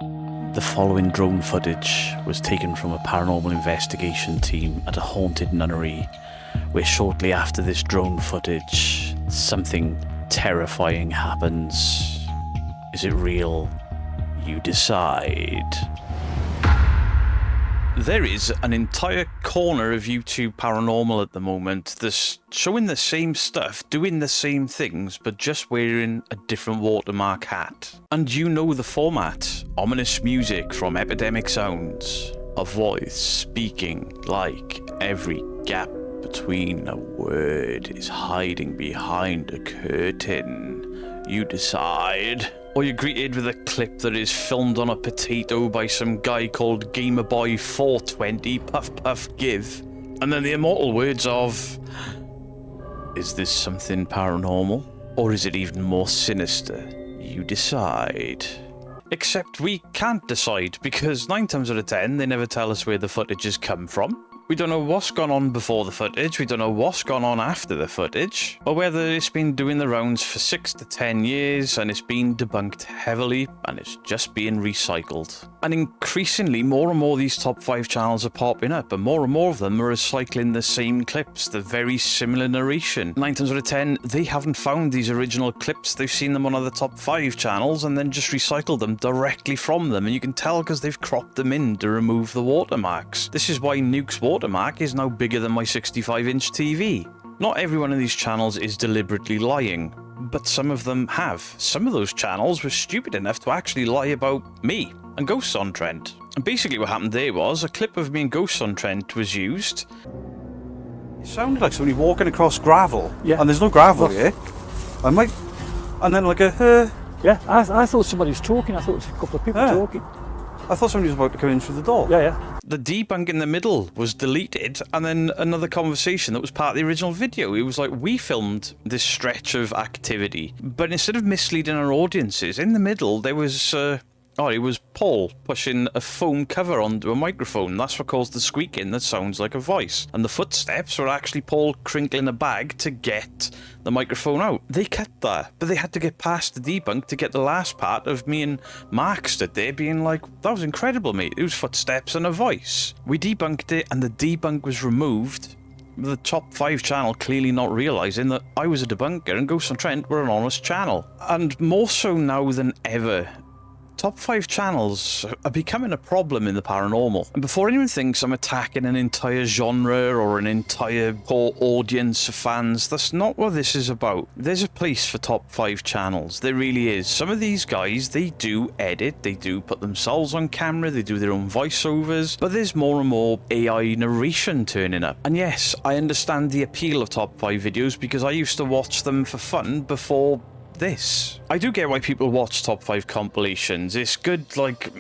The following drone footage was taken from a paranormal investigation team at a haunted nunnery, where shortly after this drone footage, something terrifying happens. Is it real? You decide. There is an entire corner of YouTube Paranormal at the moment that's showing the same stuff, doing the same things, but just wearing a different watermark hat. And you know the format. Ominous music from Epidemic Sounds. A voice speaking like every gap between a word is hiding behind a curtain. You decide. Or you're greeted with a clip that is filmed on a potato by some guy called Gamerboy420, puff puff give. And then the immortal words of, is this something paranormal? Or is it even more sinister? You decide. Except we can't decide, because 9 times out of 10 they never tell us where the footage has come from. We don't know what's gone on before the footage, we don't know what's gone on after the footage, or whether it's been doing the rounds for 6 to 10 years and it's been debunked heavily and it's just being recycled. And increasingly, more and more these top 5 channels are popping up, and more of them are recycling the same clips, the very similar narration. 9 times out of 10, they haven't found these original clips, they've seen them on other top 5 channels and then just recycled them directly from them, and you can tell because they've cropped them in to remove the watermarks. This is why Nuke's watermark is now bigger than my 65-inch TV. Not everyone in these channels is deliberately lying, but some of them have. Some of those channels were stupid enough to actually lie about me and Ghosts on Trent. And basically what happened there was a clip of me and Ghosts on Trent was used. It sounded like somebody walking across gravel, yeah. And there's no gravel here. And then like a yeah, I thought somebody was talking. I thought it was a couple of people talking. I thought somebody was about to come in through the door. Yeah. The debunk in the middle was deleted, and then another conversation that was part of the original video. It was like, we filmed this stretch of activity, but instead of misleading our audiences, in the middle there was it was Paul pushing a foam cover onto a microphone. That's what caused the squeaking that sounds like a voice. And the footsteps were actually Paul crinkling a bag to get the microphone out. They cut that, but they had to get past the debunk to get the last part of me and Mark stood there being like, that was incredible, mate. It was footsteps and a voice. We debunked it, and the debunk was removed. The top 5 channel clearly not realising that I was a debunker and Ghosts on Trent were an honest channel. And more so now than ever, top 5 channels are becoming a problem in the paranormal. And before anyone thinks I'm attacking an entire genre or an entire core audience of fans, that's not what this is about. There's a place for top 5 channels. There really is. Some of these guys, they do edit, they do put themselves on camera, they do their own voiceovers, but there's more and more AI narration turning up. And yes, I understand the appeal of top 5 videos because I used to watch them for fun before this. I do get why people watch top 5 compilations. It's good, like,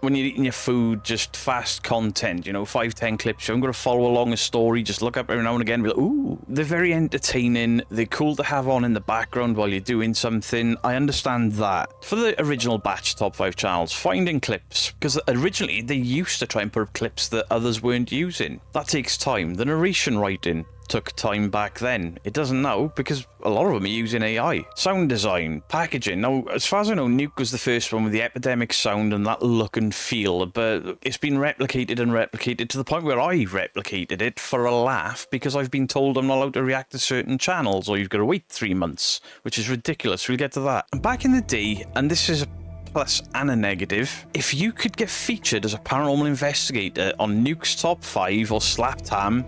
when you're eating your food, just fast content, 5-10 clips. You haven't got to follow along a story, just look up every now and again and be like, ooh. They're very entertaining, they're cool to have on in the background while you're doing something. I understand that. For the original batch top 5 channels, finding clips, because originally they used to try and put up clips that others weren't using. That takes time. The narration writing took time back then. It doesn't now, because a lot of them are using AI. Sound design, packaging. Now, as far as I know, Nuke was the first one with the Epidemic sound and that look and feel, but it's been replicated and replicated to the point where I replicated it for a laugh because I've been told I'm not allowed to react to certain channels, or you've got to wait 3 months, which is ridiculous. We'll get to that. And back in the day, and this is a plus and a negative, if you could get featured as a paranormal investigator on Nuke's top 5 or Slaptam,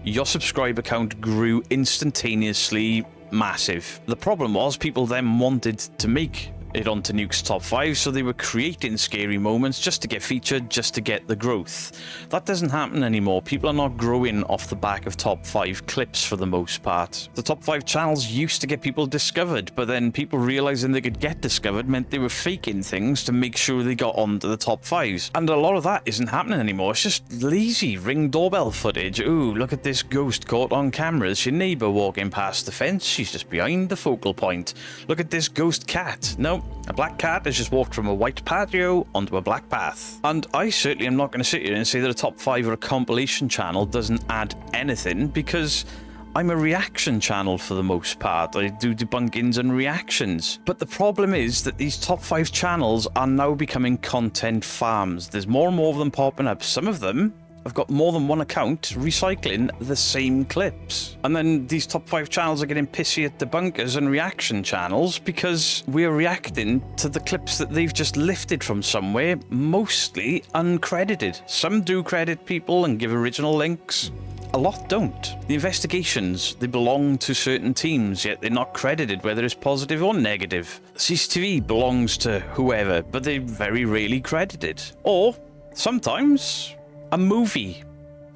your subscriber count grew instantaneously massive. The problem was people then wanted to make it onto Nuke's top 5, so they were creating scary moments just to get featured, just to get the growth. That doesn't happen anymore. People are not growing off the back of top 5 clips for the most part. The top 5 channels used to get people discovered, but then people realizing they could get discovered meant they were faking things to make sure they got onto the top 5s. And a lot of that isn't happening anymore. It's just lazy ring doorbell footage. Ooh, look at this ghost caught on camera. It's your neighbor walking past the fence. She's just behind the focal point. Look at this ghost cat. No, a black cat has just walked from a white patio onto a black path. And I certainly am not going to sit here and say that a top 5 or a compilation channel doesn't add anything, because I'm a reaction channel for the most part. I do debunkings and reactions. But the problem is that these top 5 channels are now becoming content farms. There's more and more of them popping up. Some of them have got more than one account recycling the same clips. And then these top 5 channels are getting pissy at debunkers and reaction channels because we're reacting to the clips that they've just lifted from somewhere, mostly uncredited. Some do credit people and give original links. A lot don't. The investigations, they belong to certain teams, yet they're not credited, whether it's positive or negative. CCTV belongs to whoever, but they're very rarely credited. Or, sometimes, a movie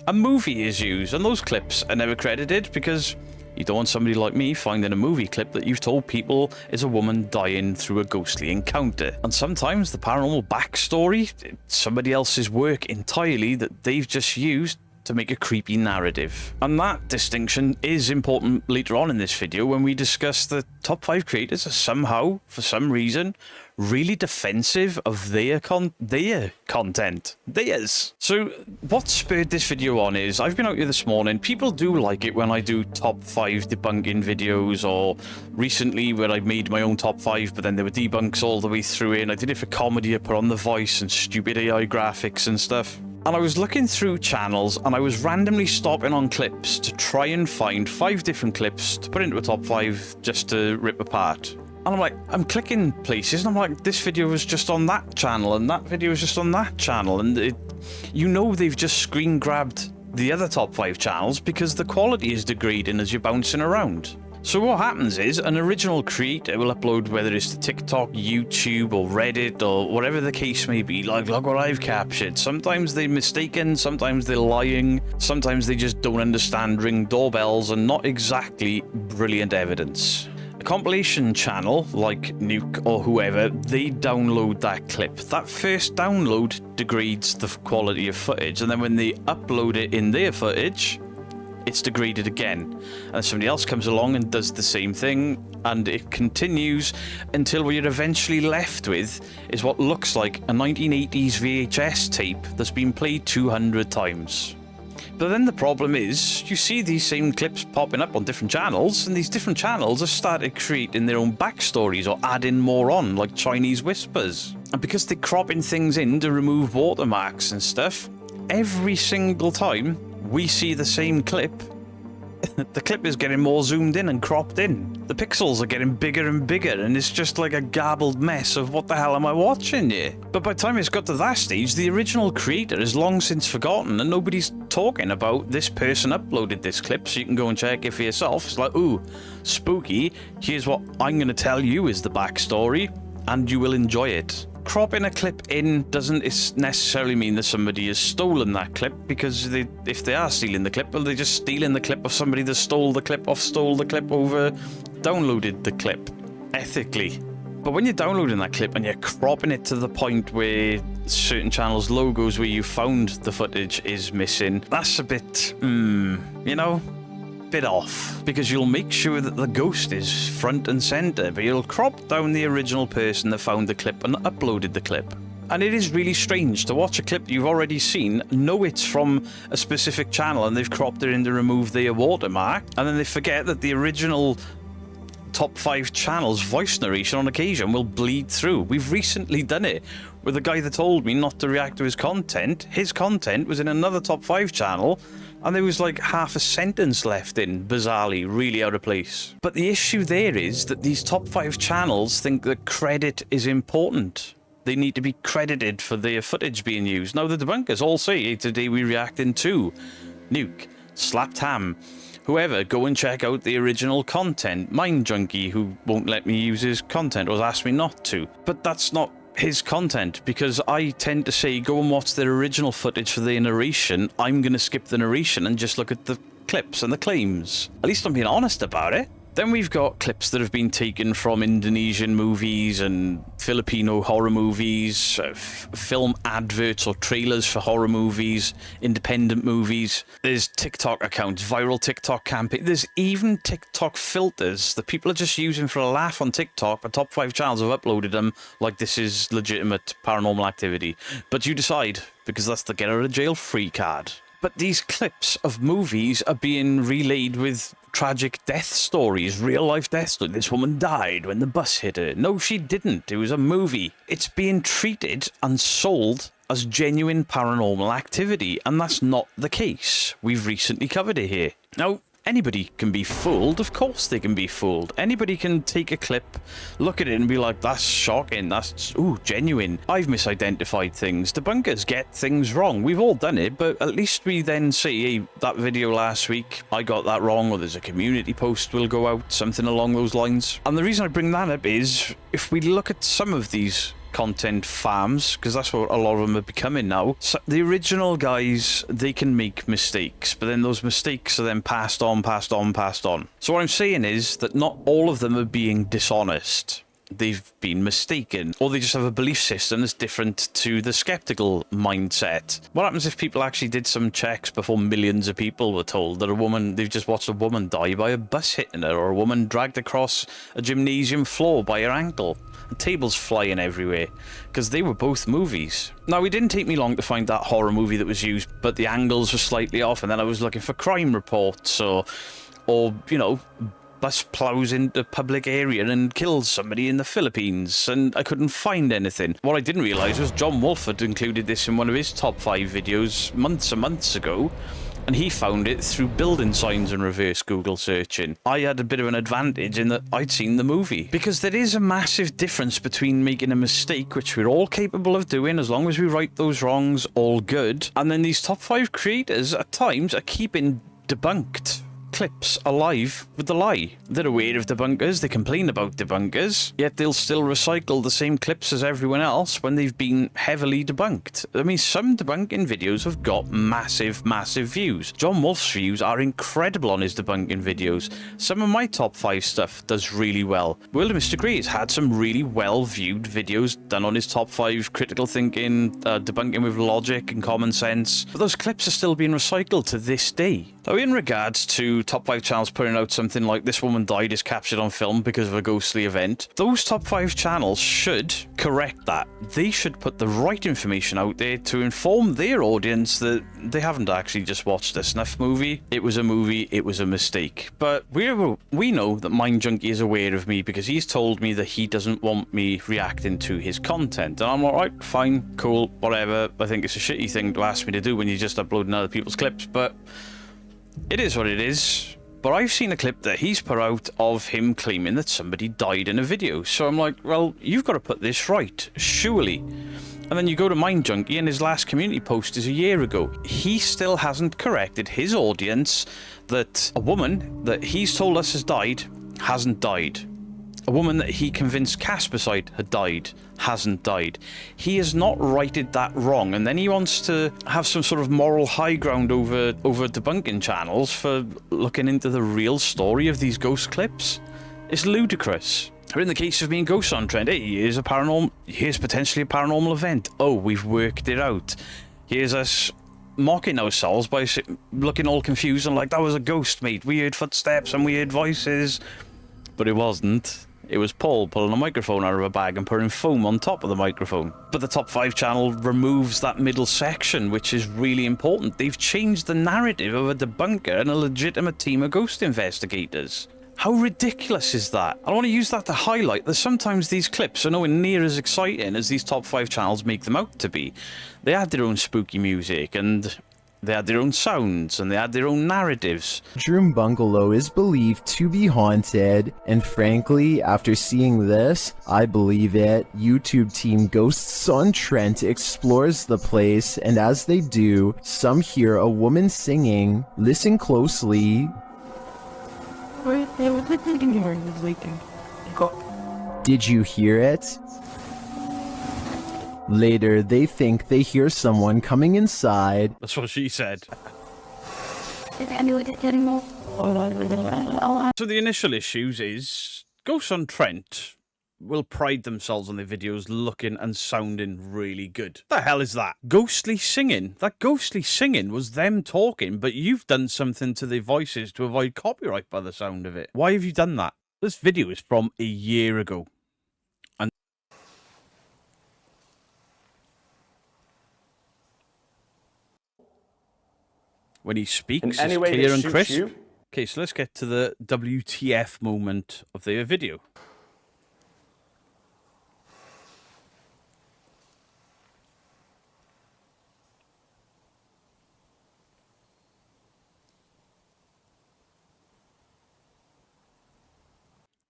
is used, and those clips are never credited because you don't want somebody like me finding a movie clip that you've told people is a woman dying through a ghostly encounter. And sometimes the paranormal backstory, it's somebody else's work entirely that they've just used to make a creepy narrative. And that distinction is important later on in this video when we discuss the top 5 creators are somehow, for some reason, really defensive of their content. Theirs. So what spurred this video on is, I've been out here this morning, people do like it when I do top 5 debunking videos, or recently where I made my own top 5 but then there were debunks all the way through it, and I did it for comedy, I put on the voice and stupid AI graphics and stuff. And I was looking through channels and I was randomly stopping on clips to try and find 5 different clips to put into a top 5 just to rip apart. And I'm like, I'm clicking places and I'm like, this video was just on that channel and that video was just on that channel. And you know they've just screen grabbed the other top 5 channels because the quality is degrading as you're bouncing around. So what happens is an original creator will upload, whether it's to TikTok, YouTube, or Reddit, or whatever the case may be, like, look what I've captured. Sometimes they're mistaken, sometimes they're lying, sometimes they just don't understand Ring doorbells and not exactly brilliant evidence. A compilation channel, like Nuke or whoever, they download that clip. That first download degrades the quality of footage, and then when they upload it in their footage, it's degraded again, and somebody else comes along and does the same thing, and it continues until what you're eventually left with is what looks like a 1980s VHS tape that's been played 200 times. But then the problem is, you see these same clips popping up on different channels, and these different channels have started creating their own backstories or adding more on, like Chinese whispers. And because they're cropping things in to remove watermarks and stuff, every single time we see the same clip, the clip is getting more zoomed in and cropped in. The pixels are getting bigger and bigger, and it's just like a garbled mess of what the hell am I watching here? But by the time it's got to that stage, the original creator is long since forgotten, and nobody's talking about this person uploaded this clip, so you can go and check it for yourself. It's like, ooh, spooky, here's what I'm going to tell you is the backstory, and you will enjoy it. Cropping a clip in doesn't necessarily mean that somebody has stolen that clip, because if they are stealing the clip, well, they're just stealing the clip of somebody that stole the clip over downloaded the clip ethically. But when you're downloading that clip and you're cropping it to the point where certain channels' logos where you found the footage is missing, that's a bit, you know, bit off, because you'll make sure that the ghost is front and center, but you'll crop down the original person that found the clip and uploaded the clip. And it is really strange to watch a clip you've already seen, know it's from a specific channel, and they've cropped it in to remove their watermark, and then they forget that the original top 5 channels voice narration on occasion will bleed through. We've recently done it with a guy that told me not to react to his content. His content was in another top 5 channel, and there was like half a sentence left in, bizarrely, really out of place. But the issue there is that these top 5 channels think that credit is important. They need to be credited for their footage being used. Now, the debunkers all say, hey, today we reacting to Nuke, Slapped Ham, whoever, go and check out the original content. Mind Junkie, who won't let me use his content or has asked me not to. But that's not his content, because I tend to say go and watch their original footage for their narration. I'm going to skip the narration and just look at the clips and the claims. At least I'm being honest about it. Then we've got clips that have been taken from Indonesian movies and Filipino horror movies, film adverts or trailers for horror movies, independent movies. There's TikTok accounts, viral TikTok campaign. There's even TikTok filters that people are just using for a laugh on TikTok, but top 5 channels have uploaded them like this is legitimate paranormal activity. But you decide, because that's the get out of jail free card. But these clips of movies are being relayed with tragic death stories, real life death stories. This woman died when the bus hit her. No, she didn't. It was a movie. It's being treated and sold as genuine paranormal activity, and that's not the case. We've recently covered it here. Now, anybody can be fooled. Of course they can be fooled. Anybody can take a clip, look at it and be like, that's shocking, that's, ooh, genuine. I've misidentified things. Debunkers get things wrong. We've all done it, but at least we then say, hey, that video last week, I got that wrong, or there's a community post will go out, something along those lines. And the reason I bring that up is, if we look at some of these content farms, because that's what a lot of them are becoming now. So the original guys, they can make mistakes, but then those mistakes are then passed on. So what I'm saying is that not all of them are being dishonest. They've been mistaken, or they just have a belief system that's different to the skeptical mindset. What happens if people actually did some checks before millions of people were told that they've just watched a woman die by a bus hitting her, or a woman dragged across a gymnasium floor by her ankle? And tables flying everywhere, because they were both movies. Now, it didn't take me long to find that horror movie that was used, but the angles were slightly off, and then I was looking for crime reports, or you know, bus plows into public area and kills somebody in the Philippines, and I couldn't find anything. What I didn't realise was John Wolfe had included this in one of his top 5 videos months and months ago, and he found it through building signs and reverse Google searching. I had a bit of an advantage in that I'd seen the movie. Because there is a massive difference between making a mistake, which we're all capable of doing, as long as we right those wrongs, all good, and then these top 5 creators, at times, are keeping debunked clips alive with the lie. They're aware of debunkers, they complain about debunkers, yet they'll still recycle the same clips as everyone else when they've been heavily debunked. I mean, some debunking videos have got massive views. John Wolfe's views are incredible on his debunking videos. Some of my top 5 stuff does really well. World of Mr. Grey has had some really well-viewed videos done on his top 5 critical thinking, debunking with logic and common sense. But those clips are still being recycled to this day. Now, in regards to top 5 channels putting out something like "This woman died is captured on film because of a ghostly event," those top 5 channels should correct that. They should put the right information out there to inform their audience that they haven't actually just watched a snuff movie. It was a movie, it was a mistake. But we know that Mind Junkie is aware of me because he's told me that he doesn't want me reacting to his content. And I'm alright, fine, cool, whatever. I think it's a shitty thing to ask me to do when you're just uploading other people's clips, but it is what it is. But I've seen a clip that he's put out of him claiming that somebody died in a video. So I'm like, well, you've got to put this right, surely. And then you go to Mind Junkie, and his last community post is a year ago. He still hasn't corrected his audience that a woman that he's told us has died hasn't died. A woman that he convinced Caspercide had died hasn't died. He has not righted that wrong, and then he wants to have some sort of moral high ground over debunking channels for looking into the real story of these ghost clips. It's ludicrous. Or in the case of being Ghosts on Trend, hey, here's potentially a paranormal event. Oh, we've worked it out. Here's us mocking ourselves by looking all confused and like, that was a ghost, mate. We heard footsteps and we heard voices. But it wasn't. It was Paul pulling a microphone out of a bag and putting foam on top of the microphone. But the top 5 channel removes that middle section, which is really important. They've changed the narrative of a debunker and a legitimate team of ghost investigators. How ridiculous is that? I want to use that to highlight that sometimes these clips are nowhere near as exciting as these top 5 channels make them out to be. They had their own spooky music, and they had their own sounds, and they had their own narratives. Bedroom bungalow is believed to be haunted, and frankly, after seeing this, I believe it. YouTube team Ghosts on Trent explores the place, and as they do, some hear a woman singing. Listen closely. Did you hear it? Later, they think they hear someone coming inside. That's what she said. So the initial issues is Ghosts on Trent will pride themselves on their videos looking and sounding really good. The hell is that? Ghostly singing. That ghostly singing was them talking, but you've done something to their voices to avoid copyright by the sound of it. Why have you done that? This video is from a year ago. when he speaks In is any way clear that and suits crisp. you. Okay, so let's get to the WTF moment of the video.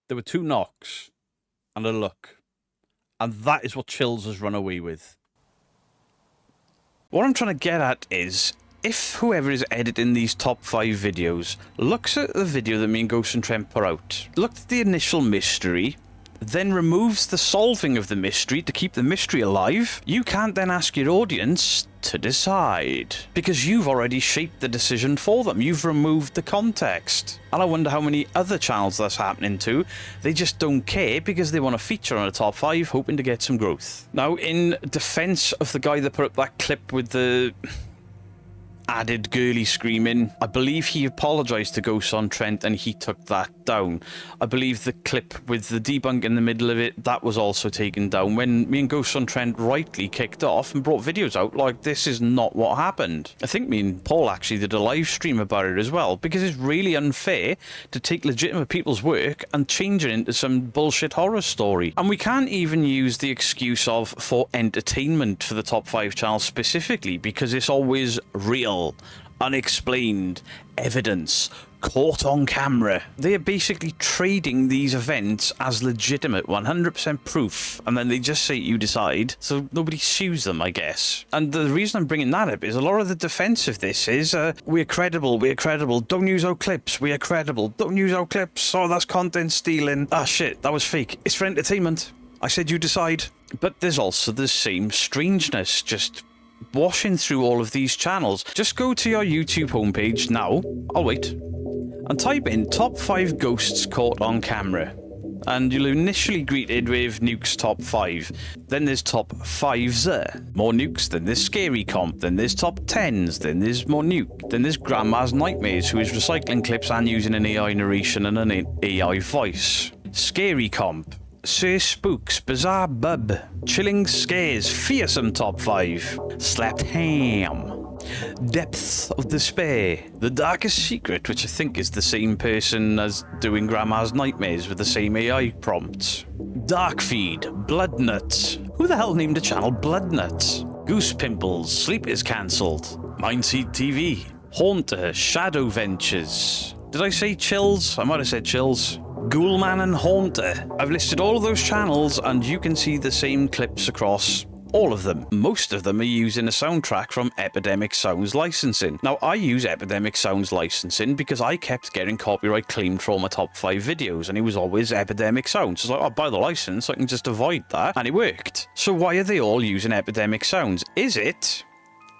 There were 2 knocks and a look. And that is what Chills has run away with. What I'm trying to get at is, if whoever is editing these top 5 videos looks at the video that me and Ghost and Trent put out, looked at the initial mystery, then removes the solving of the mystery to keep the mystery alive, you can't then ask your audience to decide. Because you've already shaped the decision for them. You've removed the context. And I wonder how many other channels that's happening to. They just don't care because they want to feature on a top 5 hoping to get some growth. Now, in defense of the guy that put up that clip with the added girly screaming, I believe he apologized to Ghost on Trent and he took that down. I believe the clip with the debunk in the middle of it, that was also taken down when me and Ghost on Trent rightly kicked off and brought videos out like this is not what happened. I think me and Paul actually did a live stream about it as well, because it's really unfair to take legitimate people's work and change it into some bullshit horror story. And we can't even use the excuse of for entertainment for the top 5 channels specifically, because it's always real, unexplained, evidence, caught on camera. They are basically trading these events as legitimate, 100% proof, and then they just say you decide, so nobody sues them, I guess. And the reason I'm bringing that up is a lot of the defense of this is, we're credible, don't use our clips, we are credible, don't use our clips, oh, that's content stealing, ah shit, that was fake, it's for entertainment, I said you decide. But there's also the same strangeness just washing through all of these channels. Just go to your YouTube homepage now, I'll wait, and type in top 5 ghosts caught on camera. And you'll initially greeted with Nuke's top 5. Then there's top 5s, more Nukes, then there's Scary Comp, then there's top 10s, then there's more Nuke, then there's Grandma's Nightmares, who is recycling clips and using an AI narration and an AI voice. Scary Comp, Sir Spooks, Bizarre Bub, Chilling Scares, Fearsome Top 5, Slapped Ham, Depths of Despair, The Darkest Secret, which I think is the same person as doing Grandma's Nightmares with the same AI prompts, Dark Feed, Blood Nuts, who the hell named a channel Blood Nuts, Goose Pimples, Sleep is Cancelled, Mindseed TV, Haunter, Shadow Ventures. Did I say Chills? I might have said Chills. Ghoulman and Haunter. I've listed all of those channels and you can see the same clips across all of them. Most of them are using a soundtrack from Epidemic Sounds licensing. Now, I use Epidemic Sounds licensing because I kept getting copyright claimed for all my top 5 videos, and it was always Epidemic Sounds. It's like, I'll buy the license, I can just avoid that, and it worked. So why are they all using Epidemic Sounds? Is it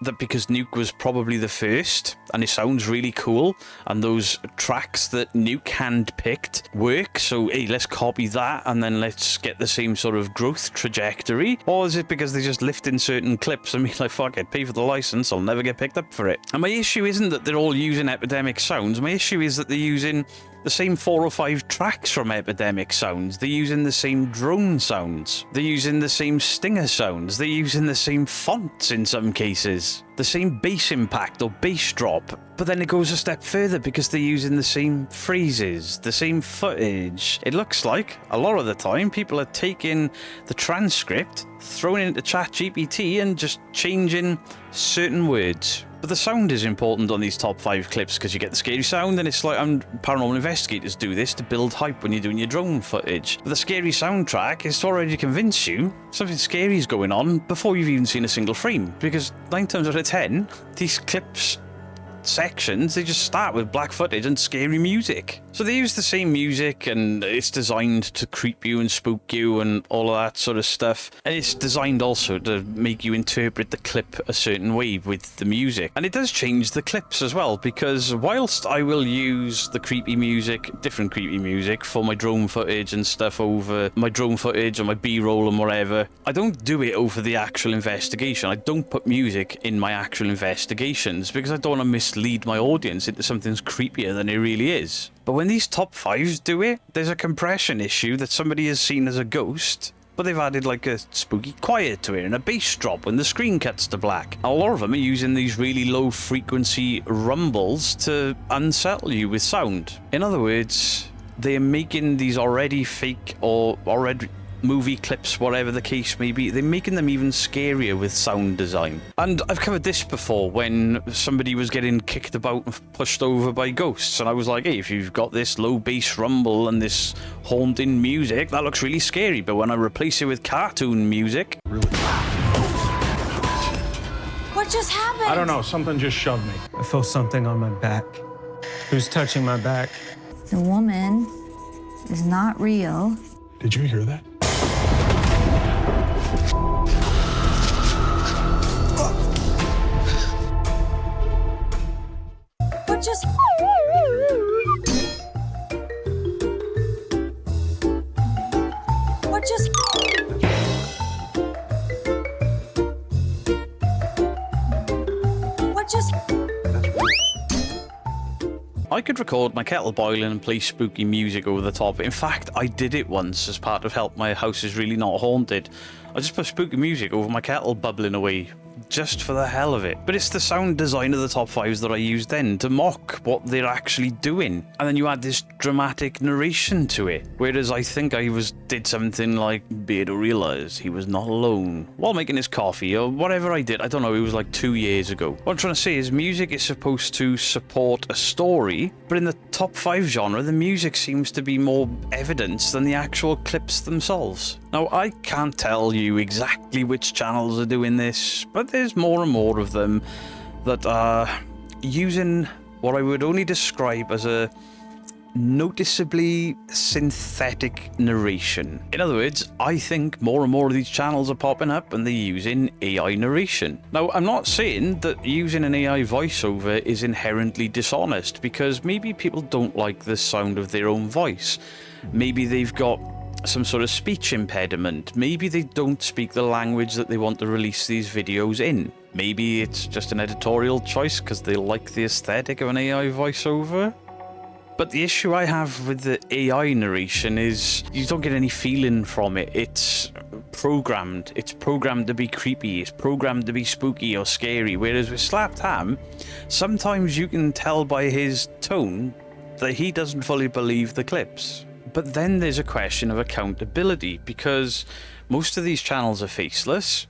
that because Nuke was probably the first and it sounds really cool and those tracks that Nuke handpicked work, so hey, let's copy that and then let's get the same sort of growth trajectory? Or is it because they just lift in certain clips and be like, fuck it, pay for the license, I'll never get picked up for it? And my issue isn't that they're all using Epidemic Sounds, my issue is that they're using the same 4 or 5 tracks from Epidemic Sounds. They're using the same drone sounds. They're using the same stinger sounds. They're using the same fonts in some cases. The same bass impact or bass drop. But then it goes a step further because they're using the same phrases, the same footage. It looks like, a lot of the time, people are taking the transcript, throwing it into ChatGPT and just changing certain words. But the sound is important on these top 5 clips because you get the scary sound, and it's like paranormal investigators do this to build hype when you're doing your drone footage. But the scary soundtrack is to already convince you something scary is going on before you've even seen a single frame. Because 9 times out of 10, these clips sections, they just start with black footage and scary music. So they use the same music and it's designed to creep you and spook you and all of that sort of stuff. And it's designed also to make you interpret the clip a certain way with the music. And it does change the clips as well, because whilst I will use the creepy music, different creepy music for my drone footage and stuff over my drone footage or my B-roll and whatever, I don't do it over the actual investigation. I don't put music in my actual investigations because I don't want to mislead my audience into something's creepier than it really is. But when these top 5s do it, there's a compression issue that somebody is seen as a ghost but they've added like a spooky quiet to it and a bass drop when the screen cuts to black. A lot of them are using these really low frequency rumbles to unsettle you with sound. In other words, they are making these already fake or already movie clips, whatever the case may be, they're making them even scarier with sound design. And I've covered this before when somebody was getting kicked about and pushed over by ghosts, and I was like, hey, if you've got this low bass rumble and this haunting music, that looks really scary, but when I replace it with cartoon music... What just happened? I don't know, something just shoved me. I feel something on my back. Who's touching my back? The woman is not real. Did you hear that? What just... What just... What just... I could record my kettle boiling and play spooky music over the top. In fact, I did it once as part of Help My House Is Really Not Haunted. I just put spooky music over my kettle bubbling away, just for the hell of it. But it's the sound design of the top 5s that I used then to mock what they're actually doing. And then you add this dramatic narration to it. Whereas I think I did something like Beardo realised he was not alone while making his coffee or whatever I did. I don't know, it was like 2 years ago. What I'm trying to say is music is supposed to support a story, but in the top 5 genre, the music seems to be more evidence than the actual clips themselves. Now, I can't tell you exactly which channels are doing this, but there's more and more of them that are using what I would only describe as a noticeably synthetic narration. In other words, I think more and more of these channels are popping up and they're using AI narration. Now, I'm not saying that using an AI voiceover is inherently dishonest, because maybe people don't like the sound of their own voice. Maybe they've got some sort of speech impediment. Maybe they don't speak the language that they want to release these videos in. Maybe it's just an editorial choice because they like the aesthetic of an AI voiceover. But the issue I have with the AI narration is you don't get any feeling from it. It's programmed. It's programmed to be creepy. It's programmed to be spooky or scary. Whereas with Slapped Ham, sometimes you can tell by his tone that he doesn't fully believe the clips. But then there's a question of accountability, because most of these channels are faceless.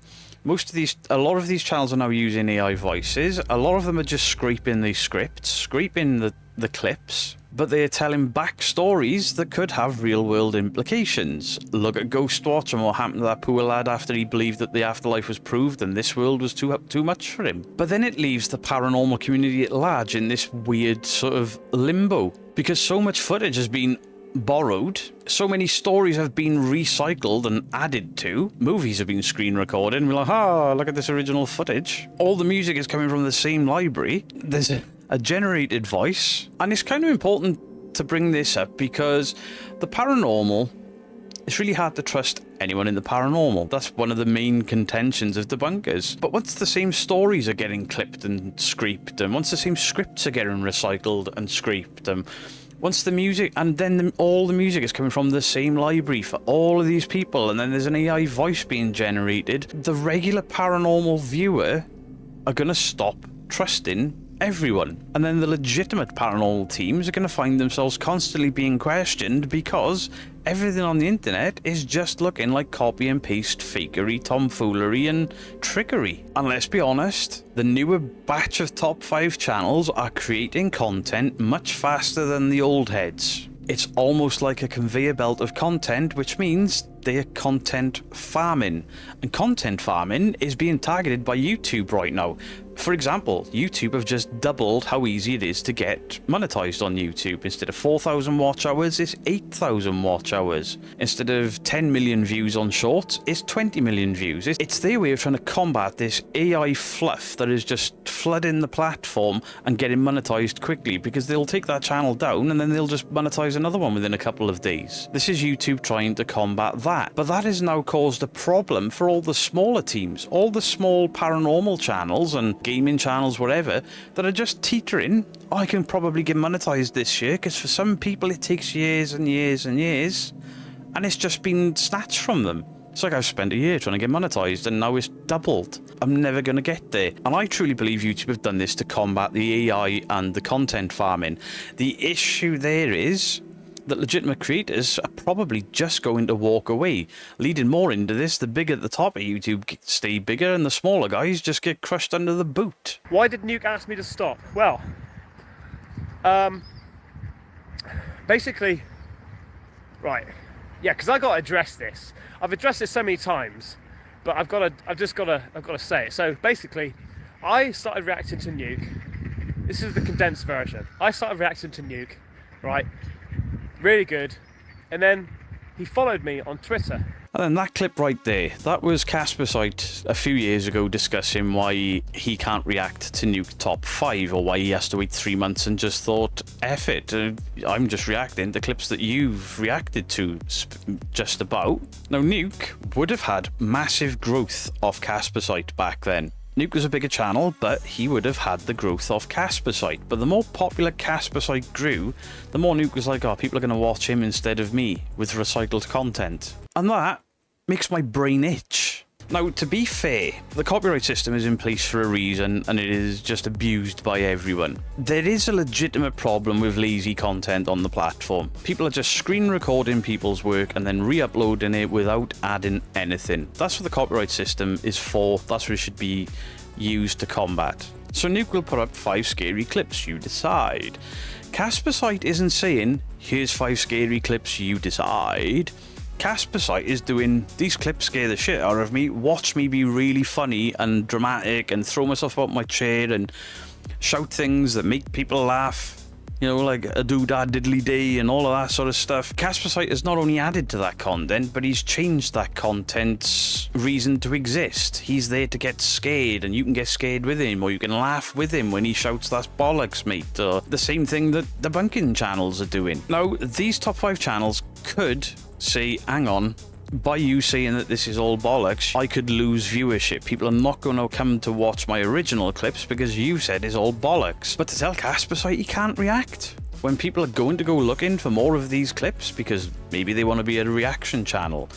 A lot of these channels are now using AI voices. A lot of them are just scraping these scripts, scraping the clips, but they're telling backstories that could have real-world implications. Look at Ghostwatch and what happened to that poor lad after he believed that the afterlife was proved and this world was too much for him. But then it leaves the paranormal community at large in this weird sort of limbo, because so much footage has been borrowed, so many stories have been recycled and added to, movies have been screen recorded, and we're like, look at this original footage. All the music is coming from the same library. There's a generated voice, and it's kind of important to bring this up because the paranormal, it's really hard to trust anyone in the paranormal. That's one of the main contentions of debunkers. But once the same stories are getting clipped and scraped, and once the same scripts are getting recycled and scraped, and once the music, and then all the music is coming from the same library for all of these people, and then there's an AI voice being generated, the regular paranormal viewer are going to stop trusting everyone. And then the legitimate paranormal teams are going to find themselves constantly being questioned because everything on the internet is just looking like copy and paste fakery, tomfoolery and trickery. And let's be honest, the newer batch of top 5 channels are creating content much faster than the old heads. It's almost like a conveyor belt of content, which means they are content farming. And content farming is being targeted by YouTube right now. For example, YouTube have just doubled how easy it is to get monetized on YouTube. Instead of 4,000 watch hours, it's 8,000 watch hours. Instead of 10 million views on shorts, it's 20 million views. It's their way of trying to combat this AI fluff that is just flooding the platform and getting monetized quickly, because they'll take that channel down and then they'll just monetize another one within a couple of days. This is YouTube trying to combat that. But that has now caused a problem for all the smaller teams, all the small paranormal channels and gaming channels, whatever, that are just teetering. I can probably get monetized this year, because for some people it takes years and years and years, and it's just been snatched from them. It's like I've spent a year trying to get monetized and now it's doubled. I'm never going to get there. And I truly believe YouTube have done this to combat the AI and the content farming. The issue there is that legitimate creators are probably just going to walk away, leading more into this. The bigger at the top of YouTube stay bigger and the smaller guys just get crushed under the boot. Why did Nuke ask me to stop? Well, basically, right, yeah, because I got to address this. I've addressed this so many times, but I've got to say it. So basically, I started reacting to Nuke. This is the condensed version. I started reacting to Nuke, right? Really good. And then he followed me on Twitter. And then that clip right there, that was Caspersight a few years ago discussing why he can't react to Nuke Top 5, or why he has to wait 3 months, and just thought, F it, I'm just reacting to clips that you've reacted to just about. Now, Nuke would have had massive growth off Caspersight back then. Nuke was a bigger channel, but he would have had the growth of Caspersight. But the more popular Caspersight grew, the more Nuke was like, oh, people are going to watch him instead of me with recycled content. And that makes my brain itch. Now, to be fair, the copyright system is in place for a reason, and it is just abused by everyone. There is a legitimate problem with lazy content on the platform. People are just screen recording people's work and then re-uploading it without adding anything. That's what the copyright system is for. That's what it should be used to combat. So Nuke will put up 5 scary clips, you decide. Caspersight isn't saying, here's 5 scary clips, you decide. Caspersight is doing, these clips scare the shit out of me, watch me be really funny and dramatic and throw myself out my chair and shout things that make people laugh, you know, like a doodah diddly day and all of that sort of stuff. Caspersight has not only added to that content, but he's changed that content's reason to exist. He's there to get scared, and you can get scared with him, or you can laugh with him when he shouts, that's bollocks, mate, or the same thing that debunking channels are doing. Now, these top 5 channels could say, hang on, by you saying that this is all bollocks, I could lose viewership. People are not going to come to watch my original clips because you said it's all bollocks. But to tell Caspersight he can't react when people are going to go looking for more of these clips because maybe they want to be a reaction channel.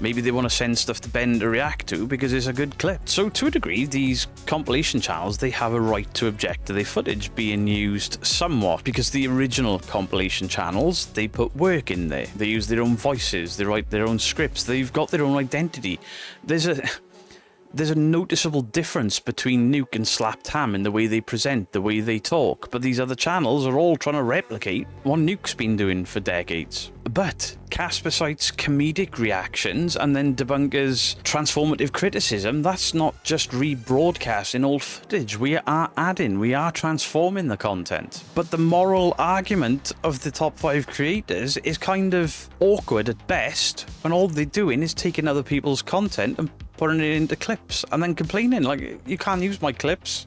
Maybe they want to send stuff to Ben to react to because it's a good clip. So to a degree, these compilation channels, they have a right to object to their footage being used somewhat, because the original compilation channels, they put work in there. They use their own voices, they write their own scripts, they've got their own identity. There's a noticeable difference between Nuke and Slapped Ham in the way they present, the way they talk, but these other channels are all trying to replicate what Nuke's been doing for decades. But Caspersight's comedic reactions and then Debunker's transformative criticism, that's not just rebroadcasting old footage. We are adding, we are transforming the content. But the moral argument of the top 5 creators is kind of awkward at best, when all they're doing is taking other people's content and putting it into clips and then complaining like, you can't use my clips.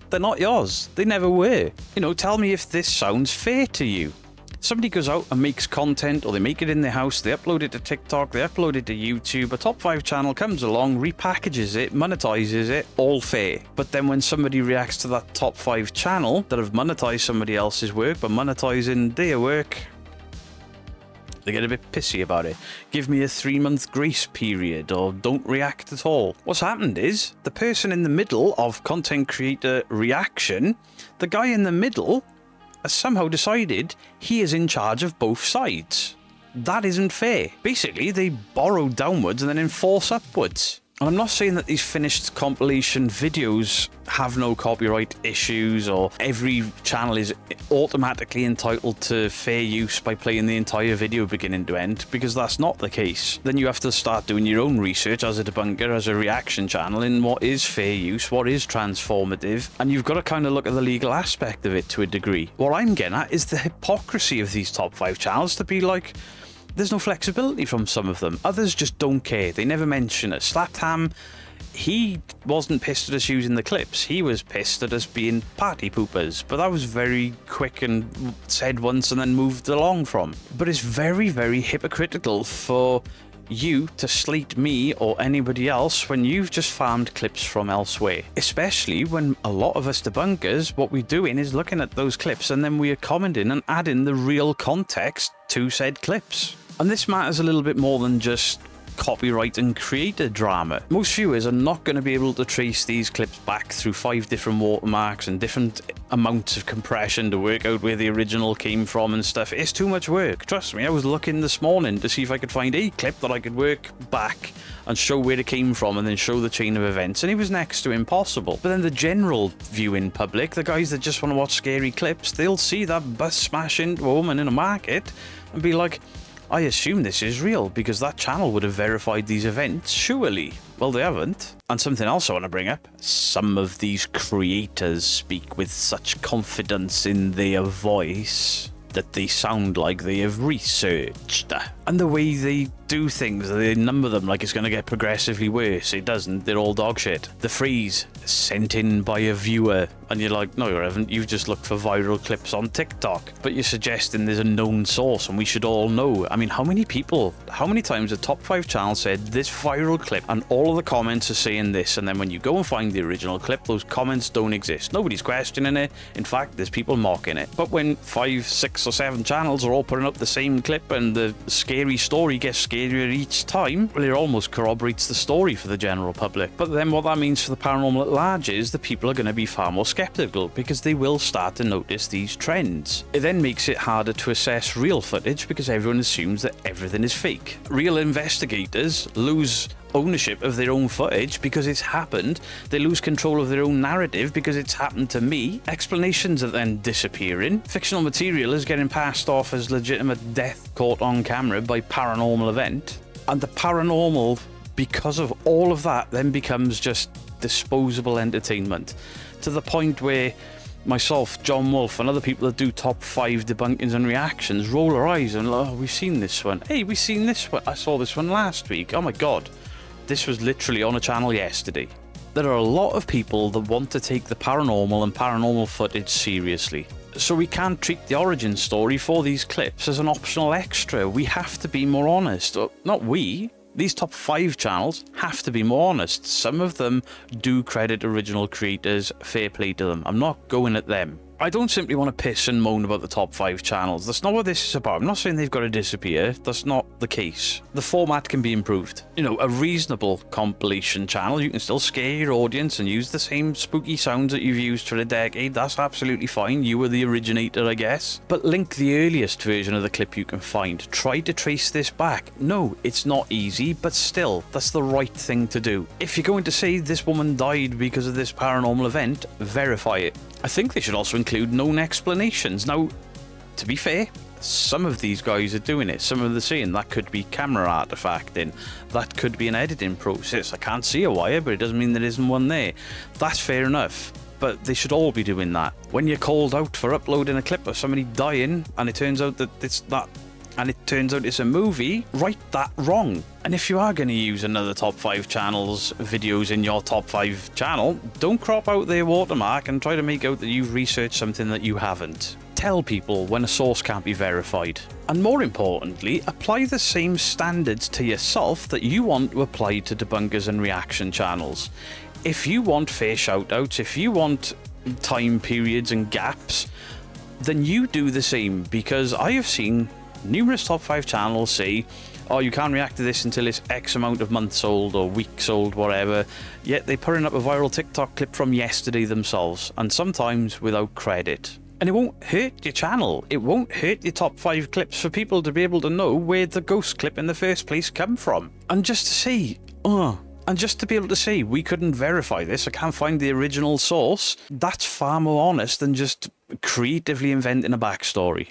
They're not yours. They never were. You know, tell me if this sounds fair to you. Somebody goes out and makes content, or they make it in their house, they upload it to TikTok, they upload it to YouTube, a top 5 channel comes along, repackages it, monetizes it, all fair. But then when somebody reacts to that top 5 channel that have monetized somebody else's work, but monetizing their work, they get a bit pissy about it. Give me a 3-month grace period, or don't react at all. What's happened is, the person in the middle of content creator reaction, the guy in the middle has somehow decided he is in charge of both sides. That isn't fair. Basically, they borrow downwards and then enforce upwards. And I'm not saying that these finished compilation videos have no copyright issues, or every channel is automatically entitled to fair use by playing the entire video beginning to end, because that's not the case. Then you have to start doing your own research as a debunker, as a reaction channel, in what is fair use, what is transformative, and you've got to kind of look at the legal aspect of it to a degree. What I'm getting at is the hypocrisy of these top 5 channels to be like, there's no flexibility from some of them. Others just don't care. They never mention it. Slapped Ham, he wasn't pissed at us using the clips. He was pissed at us being party poopers. But that was very quick and said once and then moved along from. But it's very, very hypocritical for you to slate me or anybody else when you've just farmed clips from elsewhere. Especially when a lot of us debunkers, what we're doing is looking at those clips and then we are commenting and adding the real context to said clips. And this matters a little bit more than just copyright and creator drama. Most viewers are not going to be able to trace these clips back through 5 different watermarks and different amounts of compression to work out where the original came from and stuff. It's too much work. Trust me, I was looking this morning to see if I could find a clip that I could work back and show where it came from and then show the chain of events, and it was next to impossible. But then the general viewing public, the guys that just want to watch scary clips, they'll see that bus smash into a woman in a market and be like, I assume this is real because that channel would have verified these events, surely. Well, they haven't. And something else I want to bring up. Some of these creators speak with such confidence in their voice that they sound like they have researched. And the way they do things, they number them like it's going to get progressively worse. It doesn't. They're all dog shit. The phrase, sent in by a viewer, and you're like, no, you haven't. You've just looked for viral clips on TikTok. But you're suggesting there's a known source and we should all know. I mean, how many times the top 5 channel said this viral clip and all of the comments are saying this, and then when you go and find the original clip, those comments don't exist. Nobody's questioning it. In fact, there's people mocking it. But when 5, 6 or 7 channels are all putting up the same clip and the scary story gets scarier each time, well, it almost corroborates the story for the general public. But then what that means for the paranormal at large is the people are going to be far more skeptical because they will start to notice these trends. It then makes it harder to assess real footage because everyone assumes that everything is fake. Real investigators lose ownership of their own footage because it's happened. They lose control of their own narrative because it's happened to me. Explanations are then disappearing. Fictional material is getting passed off as legitimate death caught on camera by paranormal event. And the paranormal, because of all of that, then becomes just disposable entertainment, to the point where myself, John Wolfe, and other people that do top 5 debunkings and reactions roll their eyes and, oh, we've seen this one. Hey, we've seen this one. I saw this one last week. Oh my god. This was literally on a channel yesterday. There are a lot of people that want to take the paranormal and paranormal footage seriously. So we can't treat the origin story for these clips as an optional extra. We have to be more honest. Not we. These top 5 channels have to be more honest. Some of them do credit original creators. Fair play to them. I'm not going at them. I don't simply want to piss and moan about the top 5 channels. That's not what this is about. I'm not saying they've got to disappear. That's not the case. The format can be improved. You know, a reasonable compilation channel, you can still scare your audience and use the same spooky sounds that you've used for a decade. That's absolutely fine. You were the originator, I guess. But link the earliest version of the clip you can find. Try to trace this back. No, it's not easy, but still, that's the right thing to do. If you're going to say this woman died because of this paranormal event, verify it. I think they should also include known explanations. Now, to be fair, some of these guys are doing it. Some of them are saying that could be camera artifacting. That could be an editing process. I can't see a wire, but it doesn't mean there isn't one there. That's fair enough. But they should all be doing that. When you're called out for uploading a clip of somebody dying and it turns out that it's a movie, write that wrong. And if you are going to use another top 5 channel's videos in your top 5 channel, don't crop out their watermark and try to make out that you've researched something that you haven't. Tell people when a source can't be verified. And more importantly, apply the same standards to yourself that you want to apply to debunkers and reaction channels. If you want fair shoutouts, if you want time periods and gaps, then you do the same, because I have seen numerous top 5 channels say, oh, you can't react to this until it's X amount of months old or weeks old, whatever, yet they're putting up a viral TikTok clip from yesterday themselves, and sometimes without credit. And it won't hurt your channel, it won't hurt your top 5 clips for people to be able to know where the ghost clip in the first place come from. And just to say, and just to be able to say, we couldn't verify this, I can't find the original source, that's far more honest than just creatively inventing a backstory.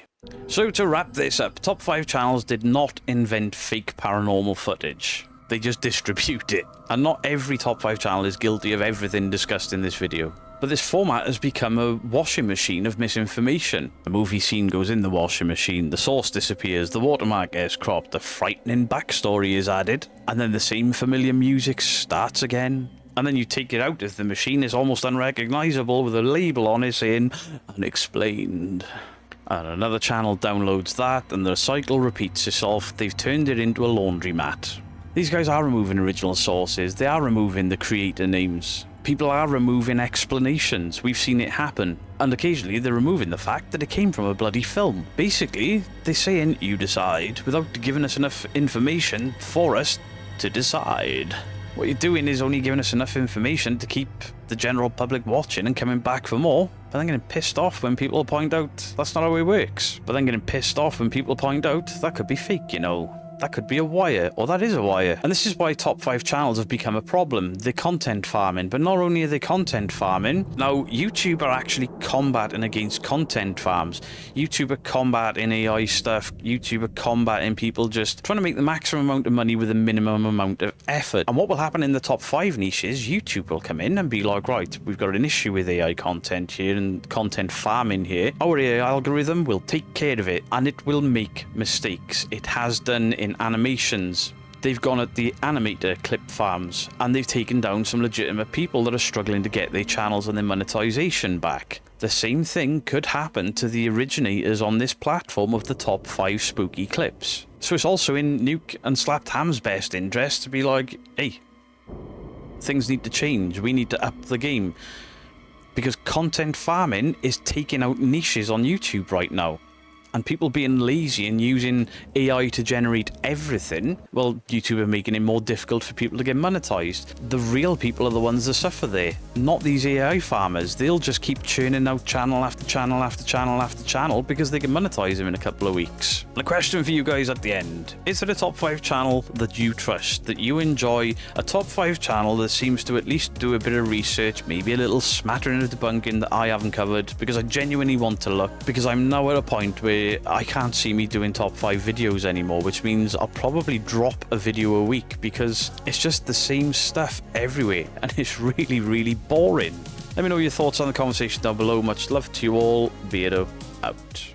So to wrap this up, top 5 channels did not invent fake paranormal footage. They just distribute it. And not every top 5 channel is guilty of everything discussed in this video. But this format has become a washing machine of misinformation. A movie scene goes in the washing machine, the source disappears, the watermark gets cropped, a frightening backstory is added, and then the same familiar music starts again. And then you take it out if the machine is almost unrecognizable with a label on it saying, unexplained. And another channel downloads that, and the cycle repeats itself. They've turned it into a laundromat. These guys are removing original sources, they are removing the creator names. People are removing explanations, we've seen it happen. And occasionally they're removing the fact that it came from a bloody film. Basically, they're saying, you decide, without giving us enough information for us to decide. What you're doing is only giving us enough information to keep the general public watching and coming back for more, but then getting pissed off when people point out that's not how it works. But then getting pissed off when people point out that could be fake, you know. That could be a wire, or that is a wire. And this is why top 5 channels have become a problem. They're content farming, but not only are they content farming, now YouTube are actually combating against content farms. YouTube are combating AI stuff. YouTube are combating people just trying to make the maximum amount of money with the minimum amount of effort. And what will happen in the top 5 niches, YouTube will come in and be like, right, we've got an issue with AI content here and content farming here. Our AI algorithm will take care of it, and it will make mistakes. It has done in animations. They've gone at the animator clip farms and they've taken down some legitimate people that are struggling to get their channels and their monetization back. The same thing could happen to the originators on this platform of the top 5 spooky clips. So it's also in Nuke and Slapped Ham's best interest to be like, hey, things need to change. We need to up the game. Because content farming is taking out niches on YouTube right now. And people being lazy and using AI to generate everything, well, YouTube are making it more difficult for people to get monetized. The real people are the ones that suffer there, not these AI farmers. They'll just keep churning out channel after channel after channel after channel because they can monetize them in a couple of weeks. The question for you guys at the end, is there a top 5 channel that you trust, that you enjoy, a top 5 channel that seems to at least do a bit of research, maybe a little smattering of debunking that I haven't covered, because I genuinely want to look, because I'm now at a point where I can't see me doing top 5 videos anymore, which means I'll probably drop a video a week because it's just the same stuff everywhere and it's really, really boring. Let me know your thoughts on the conversation down below. Much love to you all. Beardo out.